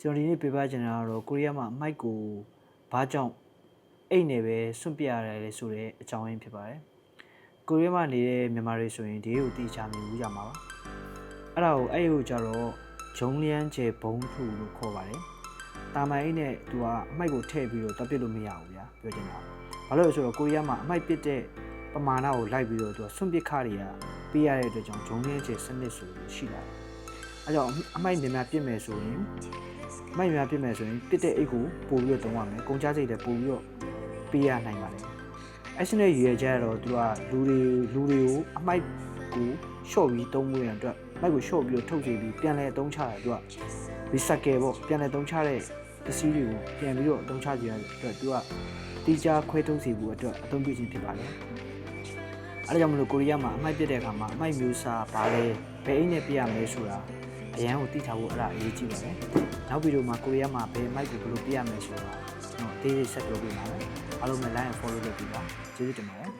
ကျွန်တော်ဒီနေ့ပြပြချင်တာကတော့ကိုရီးယားမှာအမိုက်ကိုဘာကြောင့်အိတ်နေပဲစွန့်ပစ်ရတယ်လေဆိုတဲ့အကြောင်းရင်းဖြစ်ပါတယ်ကိုရီးယားမှာနေတဲ့မြန်မာတွေဆိုရင်ဒီကိုတိကျမြင်ဘူးကြမှာပါအဲ့ကိုကြတော့ဂျုံလျန်းကျဲဘုံထူလို့ခေါ်ပါတယ်တာမိုင်အိတ်နဲ့သူကအမိုက်ကိုထည့်ပြီးတော့တပ်ပစ်လို့မရဘူးဗျာပြောချင်တာဘာလို့လဲဆိုတော့ကိုရီးယားမှာအမိုက်ပစ်တဲ့ပမာဏကိုလိုက်ပြီးတော့သူကစွန့်ပစ်ခါတွေကပေးရတဲ့အတွက်ကြောင့်ဂျုံလျန်းကျဲစနစ်ဆိုရှိလာတယ်အဲကြောင့်အမိုက်များများပစ်မယ်ဆိုရင်ပစ်တဲ့အိတ်ကိုပို့ပြီးတော့တုံးရမယ်ကုန်ကြစိတ်တွေပို့ပြီးတော့ပေးရနိုင်ပါတယ်အဲ့စနဲ့ရည်ရကြတော့သူကလူတွေကိုအမိုက်ကိုရှော့ပြီးတုံးမှုရတဲ့အတွက်မိုက်ကိုရှော့ပြီးတော့ထုတ်စီပြီးပြန်လဲအသုံးချတယ်သူက recycle ပေါ့ပြန်လဲအသုံးချတဲ့ပစ္စည်းတွေကိုပြန်ပြီးတော့အသုံးချကြရတဲ့အတွက်သူကတီးခြားခွဲထုတ်စီဖို့အတွက်အသုံးပြုခြင်းဖြစ်ပါတယ်အဲ့ဒါကြောင့်မလို့ကိုရီးယားမှာအမိုက်ပစ်တဲ့အခါမှာအမိုက်မျိုးစားပါလဲဘယ်အိတ်နဲ့ပြရမလဲဆိုတာအရန်ကိုသိထားဖို့အဲ့ဒါအရေးကြီးပါတယ်နောက်ဗီဒီယိုမှာကိုရီးယားမှာဘယ်မိုက်ကိုဘယ်လိုပြရမလဲဆိုတာကျွန်တော်အသေးစိတ်ဆက်ပြောပြပါမယ်အားလုံးပဲ like and follow လုပ်ပြီးပါကျေးဇူးတင်ပါတယ်